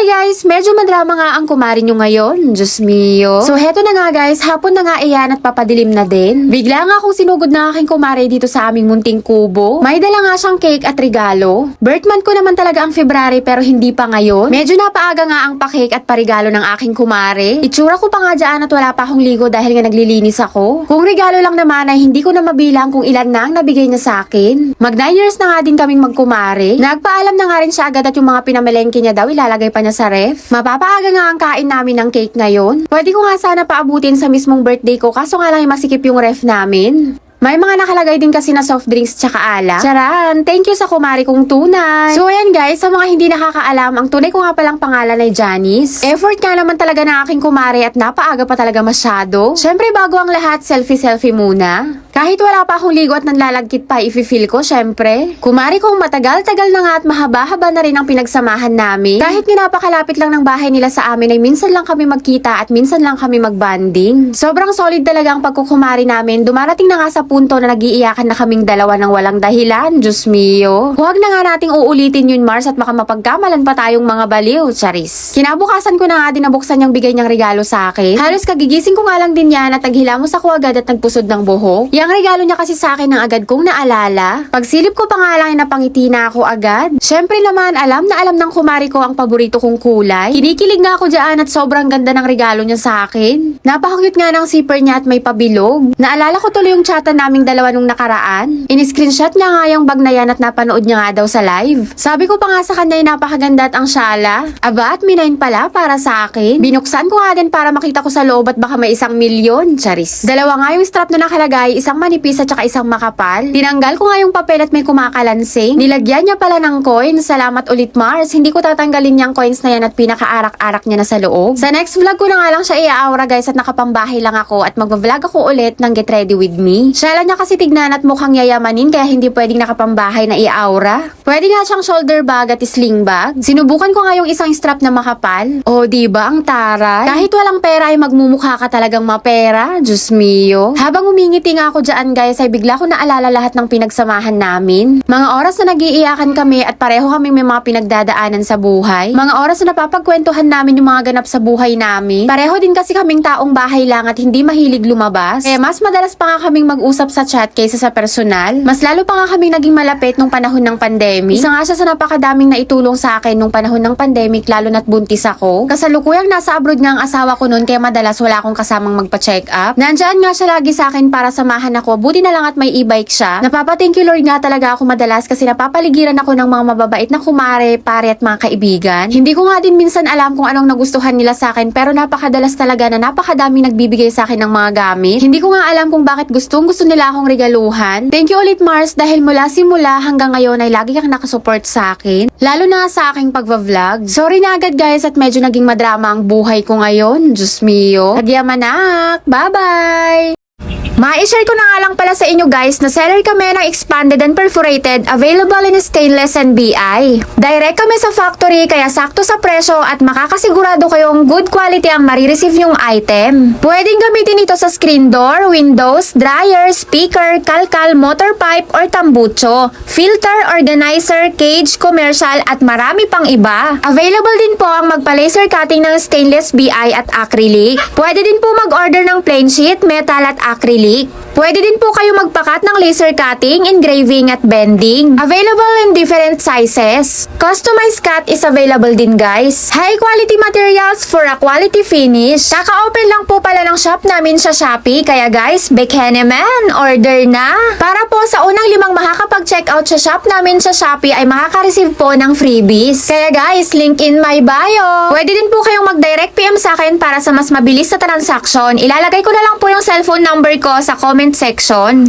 Hi guys! Medyo madrama nga ang kumari nyo ngayon. Diyos mio. So heto na nga guys, hapon na nga iyan at papadilim na din. Bigla nga akong sinugod na aking kumari dito sa aming munting kubo. May dala nga siyang cake at regalo. Birth month ko naman talaga ang February pero hindi pa ngayon. Medyo napaaga nga ang pa-cake at parigalo ng aking kumari. Itsura ko pa nga dyan at wala pa akong ligo dahil nga naglilinis ako. Kung regalo lang naman ay hindi ko na mabilang kung ilan na ang nabigay niya sa akin. Mag 9 years na nga din kaming magkumari. Nagpaalam na nga rin siya agad at yung mga pinamalengke niya daw ilalagay pa niya sa ref. Mapapaaga nga ang kain namin ng cake ngayon. Pwede ko nga sana paabutin sa mismong birthday ko kaso nga lang masikip yung ref namin. May mga nakalagay din kasi na soft drinks tsaka alak. Charan! Thank you sa kumari kong tunay. So ayan guys, sa mga hindi nakakaalam, ang tunay ko nga palang pangalan ay Janice. Effort nga naman talaga ng aking kumari at napaaga pa talaga masyado. Syempre bago ang lahat, selfie-selfie muna. Kahit wala pa akong ligo at nanlalagkit pa, i-feel ko syempre. Kumari kong matagal-tagal na nga at mahaba-haba na rin ang pinagsamahan namin. Kahit napakalapit lang ng bahay nila sa amin ay minsan lang kami magkita at minsan lang kami magbanding. Sobrang solid talaga ang pagkukumari namin. Dumarating na nga sa punto na nagiiyakan na kaming dalawa ng walang dahilan. Diyos mio. Huwag na nga nating uulitin yun, Mars, at baka mapagkamalan pa tayong mga baliw, charis. Kinabukasan ko na nga din nabuksan yung bigay niyang regalo sa akin. Halos kagigising ko nga lang din yan at naghilamos ako agad at nagpusod ng buhok. Yang regalo niya kasi sa akin ng agad kong naalala. Pagsilip ko pa nga lang napangiti na ako agad. Syempre naman, alam na alam ng kumari ko ang paborito kong kulay. Kinikilig nga ako dyan at sobrang ganda ng regalo niya sa akin. Napaka-cute nga ng zipper niya at may pabilog. Naalala ko tuloy yung chatan naming dalawa nung nakaraan. In-screenshot niya nga yung bag na yan at napanood niya nga daw sa live. Sabi ko pa nga sa kanya ay napakaganda at ang syala. Aba at minayin pala para sa akin. Binuksan ko nga din para makita ko sa loob at baka may 1,000,000. Charis. Dalawa nga yung strap na nakalagay, isang manipis at saka isang makapal. Tinanggal ko nga yung papel at may kumakalansing. Nilagyan niya pala ng coins. Salamat ulit, Mars. Hindi ko tatanggalin yung coins na yan at pinakaarak-arak niya na sa loob. Sa next vlog ko na nga lang siya i-aura guys at nakapambahay lang ako at magva-vlog ako ulit ng Get Ready With Me. Syala niya kasi tignan at mukhang yayamanin kaya hindi pwedeng nakapambahay na i-aura. Pwede nga siyang shoulder bag at sling bag. Sinubukan ko nga yung isang strap na makapal. O diba ang taray? Kahit walang pera ay magmumukha ka talagang mapera. Diyos mio. Habang umingiti nga ako dyan guys ay bigla ko naalala lahat ng pinagsamahan namin. Mga oras na nagiiyakan kami at pareho kami may mga pinagdadaanan sa buhay. Mga oras na napapagkwentuhan namin yung mga ganap sa buhay namin. Pareho din kasi kaming taong bahay lang at hindi mahilig lumabas. Kaya mas madalas pa nga kaming mag-usap sa chat kaysa sa personal. Mas lalo pa nga kaming naging malapit nung panahon ng pandemic. Isa nga siya sa napakadaming naitulong sa akin nung panahon ng pandemic lalo na't buntis ako. Kasalukuyang nasa abroad nga ang asawa ko noon kaya madalas wala akong kasamang magpa-check up. Nandyan nga siya lagi sa akin para samahan ako. Buti na lang at may e-bike siya. Napapa-thank you Lord nga talaga ako madalas kasi napapaligiran ako ng mga mababait na kumare, pare at mga kaibigan. Hindi ko nga din minsan alam kung anong nagustuhan nila sa akin pero napakadalas talaga na napakadaming nagbibigay sa akin ng mga gamit. Hindi ko nga alam kung bakit gusto nila akong regaluhan. Thank you ulit Mars dahil mula simula hanggang ngayon ay lagi kang nakasupport sa akin. Lalo na sa aking pagva-vlog. Sorry na agad guys at medyo naging madrama ang buhay ko ngayon. Diyos mio. Nagyamanak. Bye-bye! Ma-share ko na nga lang pala sa inyo guys na seller kami ng expanded and perforated available in stainless and BI. Direct kami sa factory kaya sakto sa presyo at makakasigurado kayong good quality ang marireceive yung item. Pwedeng gamitin ito sa screen door, windows, dryer, speaker, kalkal, motor pipe or tambucho, filter, organizer, cage, commercial at marami pang iba. Available din po ang magpa-laser cutting ng stainless BI at acrylic. Pwede din po mag-order ng plain sheet, metal at acrylic. Pwede din po kayo magpakat ng laser cutting, engraving at bending. Available in different sizes. Customized cut is available din guys. High quality materials for a quality finish. Kaka-open lang po pala ng shop namin sa Shopee. Kaya guys, Bekheneman, order na. Para po sa unang 5 makakapag-check out sa shop namin sa Shopee ay makaka-receive po ng freebies. Kaya guys, link in my bio. Pwede din po kayong mag-direct PM sa akin para sa mas mabilis na transaction. Ilalagay ko na lang po yung cellphone number ko sa comment section.